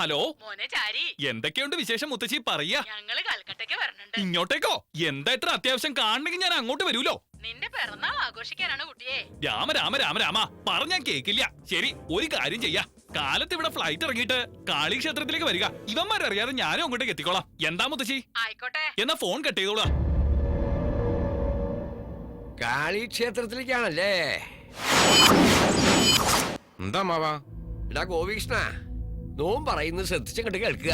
Hello മോനെ ചാരി, എന്തൊക്കെയുണ്ട് വിശേഷം മുത്തശ്ശി പറയാ. ഞങ്ങള് കൽക്കട്ടയ്ക്ക് വരണുണ്ട്. ഇങ്ങോട്ടേക്കോ? എന്താ ഇത്ര അത്യാവശ്യം കാണണമെങ്കിൽ ഞാൻ അങ്ങോട്ട് വരൂലോ. നിന്റെ പിറന്നാൾ ആഘോഷിക്കാനാണ് കുട്ടിയെ. രാമ രാമ രാമ രാമ പറഞ്ഞാ കേക്കില്ല. ശരി, ഒരു കാര്യം ചെയ്യാ. കാലത്ത് ഇവിടെ ഫ്ലൈറ്റ് ഇറങ്ങിയിട്ട് കാളി ക്ഷേത്രത്തിലേക്ക് വരിക. ഇവന്മാരറിയാതെ ഞാനും അങ്ങോട്ടേക്ക് എത്തിക്കോളാം. എന്താ മുത്തശ്ശി? ആയിക്കോട്ടെ. എന്നാ ഫോൺ കട്ട് ചെയ്തോളാം. കാളി ക്ഷേത്രത്തിലേക്കാണല്ലേ? എന്താ മാവാ? എടാ ഗോപികൃഷ്ണ, നോം പറയുന്നത് ശ്രദ്ധിച്ചങ്ങോട്ട് കേൾക്കുക.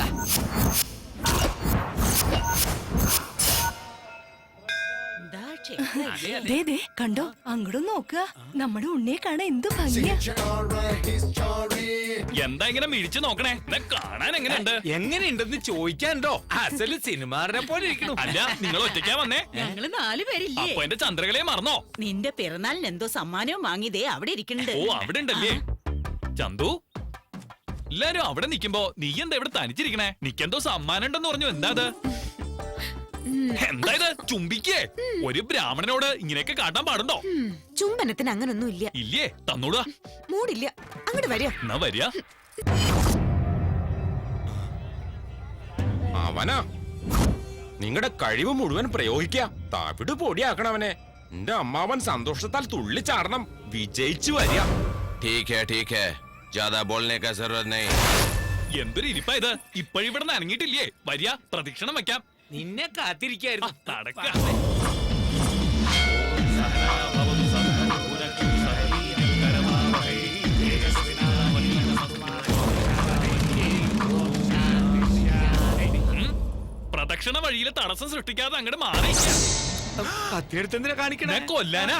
കണ്ടോ, അങ്ങോട്ടും നോക്കുക. നമ്മുടെ ഉണ്ണിയെ കാണാൻ എന്ത് ഭംഗിയാ. എന്താ ഇങ്ങനെ മിഴിച്ചു നോക്കണേ? കാണാൻ എങ്ങനെയുണ്ട്? എങ്ങനെയുണ്ടെന്ന് ചോദിക്കാനുണ്ടോ? അസല് സിനിമാറിനെ പോലെ ഇരിക്കണു. അല്ല, നിങ്ങൾ ഒറ്റയ്ക്കാ വന്നേ? ഞങ്ങള് 4 പേരില്ലേ? അപ്പൊ എന്റെ ചന്ദ്രകളെ മറന്നോ? നിന്റെ പിറന്നാളിന് എന്തോ സമ്മാനവും വാങ്ങിയതേ അവിടെ ഇരിക്കണ്ട്. ഓ, അവിടെ ഉണ്ടല്ലേ ചന്തു. എല്ലാരും അവിടെ നിക്കുമ്പോ നീ എന്താ ഇവിടെ തനിച്ചിരിക്കണേ? നിക്കെന്തോ സമ്മാനം ഉണ്ടെന്ന് പറഞ്ഞു. എന്താ അത്? എന്താ ഇത്? ചുംബിക്കേ? ഒരു ബ്രാഹ്മണനോട് ഇങ്ങനെയൊക്കെ കാട്ടാൻ പാടുണ്ടോ? ചുംബനത്തിന് അങ്ങനൊന്നും ഇല്ല. ഇല്ലേ? തന്നൂടാ. മൂടില്ല. അങ്ങോട്ട് വരിക. എന്നാ വരിക. അവനാ നിങ്ങളുടെ കഴിവ് മുഴുവൻ പ്രയോഗിക്ക. തവിട് പൊടിയാക്കണവനെ. എന്റെ അമ്മാവൻ സന്തോഷത്താൽ തുള്ളിച്ചാടണം. വിജയിച്ചു വരിക. ठीक है ज्यादा बोलने का जरूरत नहीं. എന്തൊരു ഇരിപ്പാ ഇത്? ഇപ്പഴിവിടെ നനങ്ങിയിട്ടില്ലേ? വരിക, പ്രദക്ഷിണം വെക്കാം. നിന്നെ കാത്തിരിക്കായിരുന്നു. നടക്ക. പ്രദക്ഷിണ വഴിയിലെ തടസ്സം സൃഷ്ടിക്കാതെ അങ്ങോട്ട് മാറി. കത്തിയെടുത്തെന്തിനാ കാണിക്കണേ? കൊല്ലാനാ.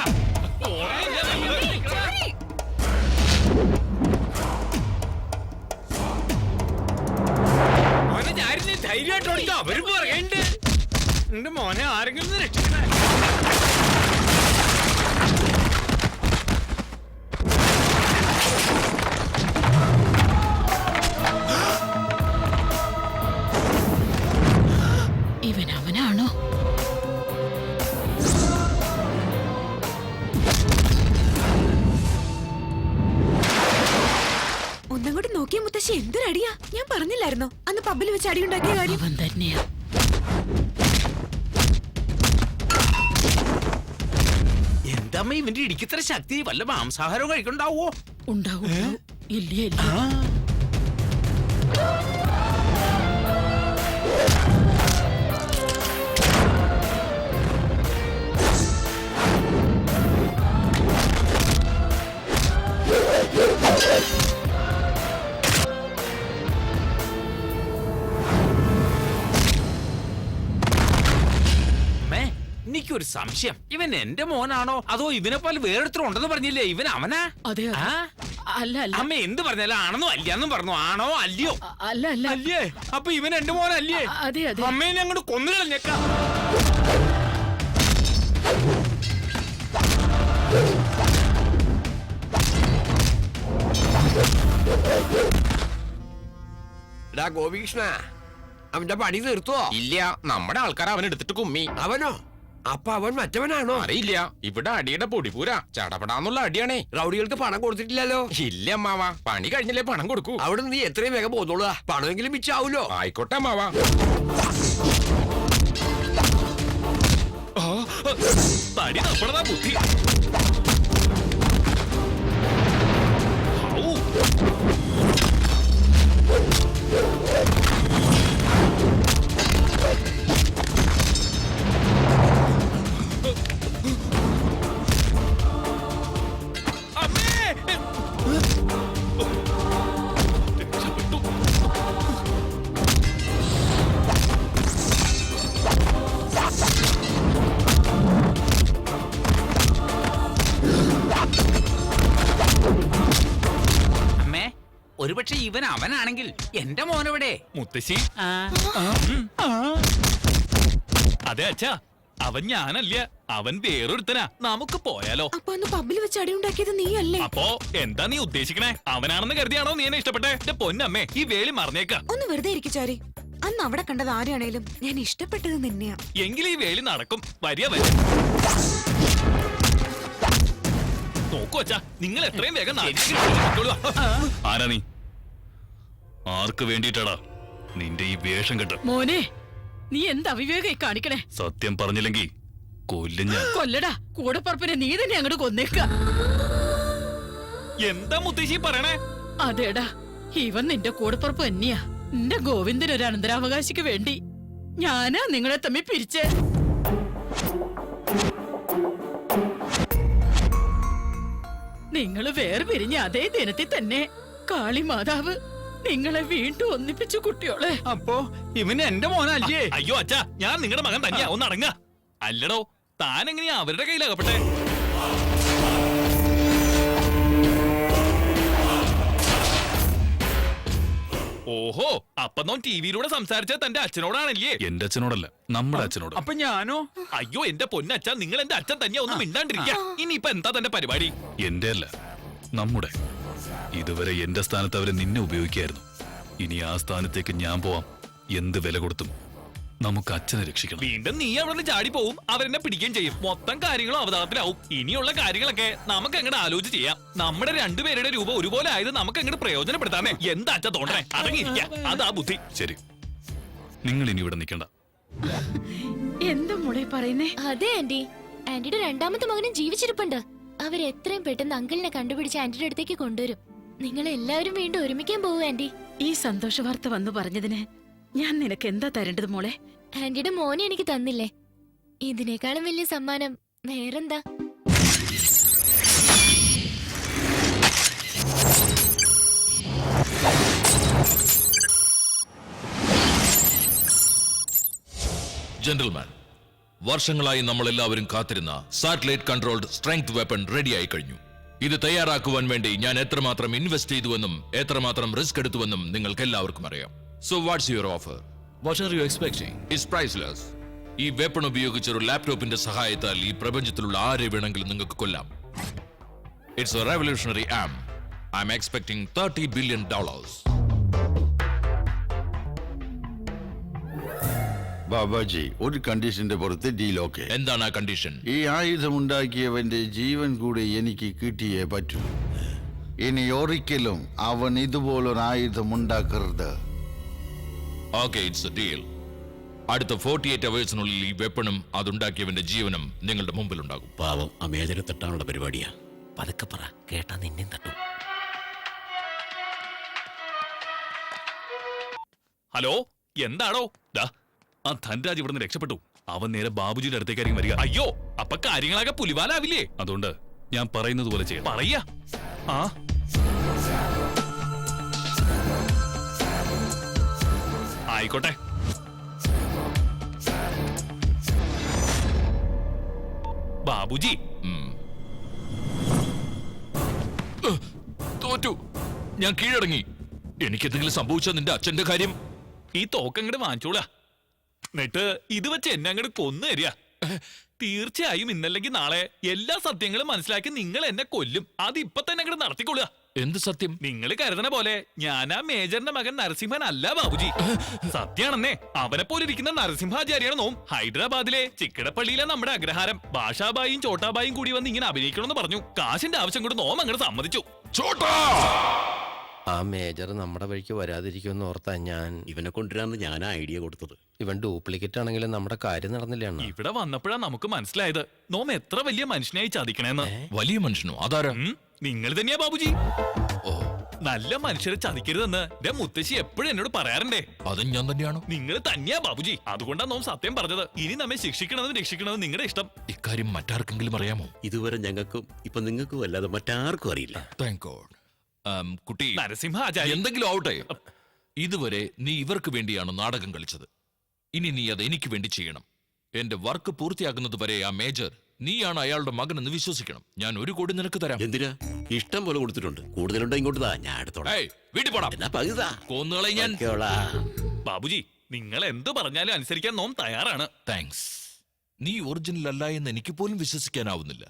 മോനെ ഞാനില്ലേ ധൈര്യമായിട്ട് ഓടിച്ചോ. അവര് പറയണ്ട് എന്റെ മോനെ ആരെങ്കിലും ഒന്ന് രക്ഷിക്കണേ. ഇവൻ അവനാണോ? ഒന്നങ്ങോട്ട് നോക്കിയ മുത്തശ്ശി എന്തൊരടിയാ. ഞാൻ പറഞ്ഞില്ലായിരുന്നോ അന്ന് പബ്ബിൽ വെച്ച് അടിയുണ്ടാക്കിയ കാര്യം? അവൻ തന്നെയാ. എന്താ ഇവന്റെ ഇടിക്കിത്ര ശക്തി? വല്ല മാംസാഹാരവും കഴിക്കണ്ടാവോ? ഉണ്ടാവും. ഇല്ലേ ഇല്ല. എനിക്കൊരു സംശയം. ഇവൻ എന്റെ മോനാണോ അതോ ഇവനെ പോലെ വേറെടുത്തും ഉണ്ടെന്ന് പറഞ്ഞില്ലേ? ഇവൻ അവനാ? അതെ. അല്ല അല്ല. അമ്മ എന്ത് പറഞ്ഞാലും ആണെന്നോ അല്ലയെന്നും പറഞ്ഞു. ആണോ അല്ലയോ? അല്ല അല്ല. അല്ലേ? അപ്പൊ ഇവൻ എന്റെ മോനല്ലേ? അതെ അതെ. അമ്മേനെ അങ്ങോട്ട് കൊന്നു കളഞ്ഞേക്കാം. എടാ ഗോപികൃഷ്ണ, അവന്റെ പണി തീർത്തോ? ഇല്ല, നമ്മുടെ ആൾക്കാർ അവൻ എടുത്തിട്ട് കുമ്മി. അവനോ? അപ്പൊ അവൻ മറ്റവനാണോ? അറിയില്ല. ഇവിടെ അടിയുടെ പൊടിപൂരാ. ചടപടാന്നുള്ള അടിയാണേ. റൗഡികൾക്ക് പണം കൊടുത്തിട്ടില്ലല്ലോ? ഇല്ല അമ്മാവ, പണി കഴിഞ്ഞില്ലേ പണം കൊടുക്കൂ. അവിടെ നീ എത്രയും വേഗം പോന്നോളൂ. പണമെങ്കിലും മിച്ചാവൂലോ? ആയിക്കോട്ടെ അമ്മാവ. തടി തപ്പണതാ ബുദ്ധി. ഒരുപക്ഷെ ഇവൻ അവനാണെങ്കിൽ എന്റെ മോനെവിടെ? മുത്തശ്ശി. അതെ അച്ഛാ, അവൻ ഞാനല്ല, അവൻ വേറൊരുത്തനാ. നമുക്ക് പോയാലോ? അപ്പൊ അന്ന് പബ്ബിൽ വെച്ച് അടിയുണ്ടാക്കിയത് നീ അല്ലേ? അപ്പോ എന്താ നീ ഉദ്ദേശിക്കണേ? അവനാണെന്ന് കരുതിയാണോ നീ എന്നെ ഇഷ്ടപ്പെട്ടെ? എന്റെ പൊന്നമ്മേ, ഈ വേലി മറന്നേക്കാം. ഒന്ന് വെറുതെ ഇരിക്കു ചാരി. അന്ന് അവിടെ കണ്ടത് ആരാണേലും ഞാൻ ഇഷ്ടപ്പെട്ടത് നിന്നെയാ. എങ്കിൽ ഈ വേലി നടക്കും. വരിക വരും. നോക്കൂ അച്ഛാ, നിങ്ങൾ എത്രയും വേഗം ആരാ നീ? ആർക്ക് വേണ്ടിയിട്ടാടാ നിന്റെ ഈ വേഷം കെട്ട്? മോനെ, നീ എന്ത് അവിവേകായി കാണിക്കണേ? സത്യം പറഞ്ഞില്ലെങ്കിൽ കൊല്ലും ഞാൻ. കൊല്ലടാ, കൂടപ്പറപ്പിനെ നീ തന്നെ അങ്ങോട്ട് കൊന്നേക്ക. എന്താ മുത്തശ്ശി പറയണേ? അതേടാ, ഇവൻ നിന്റെ കൂടപ്പറപ്പ് തന്നെയാ. നിന്റെ ഗോവിന്ദൻ ഒരു അനന്തരാവകാശിക്ക് വേണ്ടി ഞാനാ നിങ്ങളെ തമ്മിൽ പിരിച്ചേ. നിങ്ങള് വേർപിരിഞ്ഞ അതേ ദിനത്തിൽ തന്നെ കാളി മാതാവ് നിങ്ങളെ വീണ്ടും ഒന്നിപ്പിച്ചു കുട്ടിയോളെ. അപ്പോ ഇവന് എന്റെ മോനല്ലേ? അയ്യോ അച്ഛാ, ഞാൻ നിങ്ങളുടെ മകൻ തന്നെയാ. ഒന്ന് അടങ്ങ. അല്ലടോ, താൻ എങ്ങനെയാ അവരുടെ കയ്യിലാകപ്പെട്ടെ? ഓഹോ, അപ്പൊ നോൻ ടിവിയിലൂടെ സംസാരിച്ച തന്റെ അച്ഛനോടാണല്ലേ? എന്റെ അച്ഛനോടല്ല, നമ്മുടെ അച്ഛനോട്. അപ്പൊ ഞാനോ? അയ്യോ എന്റെ പൊന്നച്ഛ, നിങ്ങൾ എന്റെ അച്ഛൻ തന്നെയാ. ഒന്നും മിണ്ടാണ്ടിരിക്ക. ഇനിയിപ്പൊ എന്താ തന്റെ പരിപാടി? എന്റെ അല്ല, നമ്മുടെ. ഇതുവരെ എന്റെ സ്ഥാനത്ത് അവരെ നിന്നെ ഉപയോഗിക്കായിരുന്നു. ഇനി ആ സ്ഥാനത്തേക്ക് ഞാൻ പോവാം. എന്ത് വില കൊടുത്തും നമുക്ക് അച്ഛനെ രക്ഷിക്കണം. വീണ്ടും നീ അവിടെ ചാടി പോവും, അവരെന്നെ പിടിക്കുകയും ചെയ്യും. മൊത്തം കാര്യങ്ങളും അവതാളത്തിലാവും. ഇനിയുള്ള കാര്യങ്ങളൊക്കെ നമുക്ക് അങ്ങോട്ട് ആലോചിച്ച് ചെയ്യാം. നമ്മുടെ രണ്ടുപേരുടെ രൂപ ഒരുപോലെ ആയത് നമുക്ക് അങ്ങോട്ട് പ്രയോജനപ്പെടുത്താമേ. എന്താ അച്ഛ തോന്നണേ? അടങ്ങിയിരിക്കാം, അതാ ബുദ്ധി. ശരി, നിങ്ങൾ ഇനി ഇവിടെ നിൽക്കണ്ട. എന്താ മോളെ പറയുന്നേ? അതെ ആന്റി, ആന്റിയുടെ രണ്ടാമത്തെ മകനും ജീവിച്ചിരിപ്പുണ്ട്. അവരെത്രയും പെട്ടെന്ന് അങ്കിളിനെ കണ്ടുപിടിച്ച് ആന്റിയുടെ അടുത്തേക്ക് കൊണ്ടുവരും. നിങ്ങൾ എല്ലാവരും വീണ്ടും ഒരുമിക്കാൻ പോവൂ ആന്റി. ഈ സന്തോഷ വാർത്ത വന്നു പറഞ്ഞതിന് ഞാൻ നിനക്ക് എന്താ തരേണ്ടത് മോളെ? ആന്റിയുടെ മോനെ എനിക്ക് തന്നില്ലേ, ഇതിനേക്കാളും വലിയ സമ്മാനം വേറെന്താ? ജെന്റിൽമാൻ, വർഷങ്ങളായി നമ്മൾ എല്ലാവരും കാത്തിരുന്ന സാറ്റലൈറ്റ് കൺട്രോൾഡ് സ്ട്രെങ്ത് വെപ്പൺ റെഡിയായി കഴിഞ്ഞു. ഇത് തയ്യാറാക്കുവാൻ വേണ്ടി ഞാൻ എത്രമാത്രം ഇൻവെസ്റ്റ് ചെയ്തുവെന്നും എത്രമാത്രം റിസ്ക് എടുത്തുവെന്നും നിങ്ങൾക്ക് എല്ലാവർക്കും അറിയാം. So what's your offer? What are you expecting? It's priceless. ഈ വെപ്പൺ ഉപയോഗിച്ച് ഒരു ലാപ്ടോപ്പിന്റെ സഹായത്താൽ ഈ പ്രപഞ്ചത്തിലുള്ള ആരെ വേണമെങ്കിലും നിങ്ങൾക്ക് കൊല്ലാം. It's a revolutionary arm. I am expecting $30 billion. Babaji, ഒരു കണ്ടീഷന്റെ പുറത്ത് ഡീൽ ഓക്കെ. എന്താണ് ആ കണ്ടീഷൻ? ഈ ആയുധം ഉണ്ടാക്കിയവന്റെ ജീവൻ കൂടെ എനിക്ക് കിട്ടിയേ പറ്റൂ. ഇനി ഒരിക്കലും അവൻ ഇതുപോലൊരു ആയുധം ഉണ്ടാക്കരുത്. Okay, it's A deal. അടുത്ത 48 അവേഴ്സിനുള്ളിൽ ഈ വെപ്പണും അതുണ്ടാക്കിയവന്റെ ജീവനും നിങ്ങളുടെ മുമ്പിൽ ഉണ്ടാകും. പാവം ആ മേജരെ തട്ടാനുള്ള പരിപാടിയാ. പതുക്കെ പറ, കേട്ടാ നിന്നെയും തട്ടും. ഹലോ, എന്താണോ? ആ ധൻരാജ് ഇവിടുന്ന് രക്ഷപ്പെട്ടു. അവൻ നേരെ ബാബുജിയുടെ അടുത്തേക്കായിരിക്കും വരിക. അയ്യോ, അപ്പൊ കാര്യങ്ങളാകെ പുലിവാലാവില്ലേ? അതുകൊണ്ട് ഞാൻ പറയുന്നത് പോലെ ചെയ്യാം. പറയാ. ആ ആയിക്കോട്ടെ. ബാബുജി, തോറ്റു. ഞാൻ കീഴടങ്ങി. എനിക്കെന്തെങ്കിലും സംഭവിച്ചാൽ നിന്റെ അച്ഛന്റെ കാര്യം? ഈ തോക്കങ്ങട് വാങ്ങിച്ചോളാ. എന്നിട്ട് ഇത് വെച്ച് എന്നെ അങ്ങോട്ട് കൊന്നു തരിക. തീർച്ചയായും ഇന്നല്ലെങ്കിൽ നാളെ എല്ലാ സത്യങ്ങളും മനസ്സിലാക്കി നിങ്ങൾ എന്നെ കൊല്ലും. അത് ഇപ്പൊ തന്നെ അങ്ങോട്ട് നടത്തിക്കൊള്ളുക. എന്ത് സത്യം? നിങ്ങൾ കരുതണ പോലെ ഞാനാ മേജറിന്റെ മകൻ നരസിംഹൻ അല്ല ബാബുജി. സത്യാണെന്നേ. അവനെ പോലെ ഇരിക്കുന്ന നരസിംഹാചാര്യാണ് നോം. ഹൈദരാബാദിലെ ചിക്കടപ്പള്ളിയിലെ നമ്മുടെ അഗ്രഹാരം. ഭാഷാബായും ചോട്ടാബായും കൂടി വന്ന് ഇങ്ങനെ അഭിനയിക്കണമെന്ന് പറഞ്ഞു. കാശിന്റെ ആവശ്യം കൊണ്ട് നോം അങ്ങോട്ട് സമ്മതിച്ചു. ആ മേജർ നമ്മുടെ വഴിക്ക് വരാതിരിക്കുമെന്ന് ഓർത്താ ഞാൻ ഇവനെ കൊണ്ടുവരാന്ന് ഞാൻ ഐഡിയ കൊടുത്തത്. ഇവൻ ഡ്യൂപ്ലിക്കേറ്റ് ആണെങ്കിലും നമ്മുടെ കാര്യം നടന്നില്ല. ഇവിടെ വന്നപ്പോഴാ നമുക്ക് മനസ്സിലായത് നോം എത്ര വലിയ മനുഷ്യനായി ചതിക്കണേന്ന്. വലിയ മനുഷ്യനോ? അതാരാ? നിങ്ങൾ തന്നെയാ ബാബുജി. ഓ, നല്ല മനുഷ്യരെ ചതിക്കരുതെന്ന് എന്റെ മുത്തശ്ശി എപ്പോഴും എന്നോട് പറയാറുണ്ടേ. അതും ഞാൻ തന്നെയാണോ? നിങ്ങൾ തന്നെയാ ബാബുജി. അതുകൊണ്ടാ നോം സത്യം പറഞ്ഞത്. ഇനി നമ്മെ ശിക്ഷിക്കണമെന്ന് രക്ഷിക്കണമെന്ന് നിങ്ങളുടെ ഇഷ്ടം. ഇക്കാര്യം മറ്റാർക്കെങ്കിലും അറിയാമോ? ഇതുവരെ ഞങ്ങൾക്കും ഇപ്പൊ നിങ്ങൾക്കും അല്ലാതെ മറ്റാർക്കും അറിയില്ല. Thank God. കുട്ടി, നരസിംഹാചാര്യ എന്തെങ്കിലും ആവട്ടെ. ഇതുവരെ നീ ഇവർക്ക് വേണ്ടിയാണ് നാടകം കളിച്ചത്. ഇനി നീ അത് എനിക്ക് വേണ്ടി ചെയ്യണം. എന്റെ വർക്ക് പൂർത്തിയാക്കുന്നത് വരെ ആ മേജർ നീയാണ് അയാളുടെ മകനെന്ന് വിശ്വസിക്കണം. ഞാൻ 1 കോടി നിനക്ക് തരാം. എന്തിനാ? ഇഷ്ടം പോലെ കൊടുത്തിട്ടുണ്ട്. കൂടുതലുണ്ടോ ഇങ്ങോട്ട് താ, ഞാൻ എടുത്തോളാം. വീട്ടിൽ പോടാ. എന്നാ പകുതാ കൊന്നുകളെ ഞാൻ. ബാബുജി, നിങ്ങൾ എന്ത് പറഞ്ഞാലും അനുസരിക്കാൻ നോം തയ്യാറാണ്. താങ്ക്സ്. നീ ഒറിജിനൽ അല്ല എന്ന് എനിക്ക് പോലും വിശ്വസിക്കാനാവുന്നില്ല.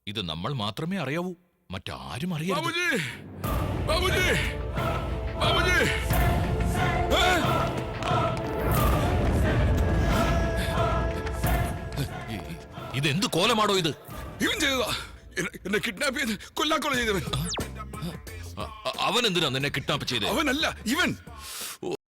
ഇത് നമ്മൾ മാത്രമേ അറിയാവൂ, മറ്റാരും അറിയാം. ഇതെന്ത് കോലമാണോ ഇത്? ഇവൻ ചെയ്തതാ. എന്നെ കിഡ്നാപ്പ് ചെയ്ത് കൊല്ലാക്കൊല ചെയ്തവൻ. അവൻ എന്തിനാ നിന്നെ കിഡ്നാപ്പ് ചെയ്തേ? അവനല്ല ഇവൻ.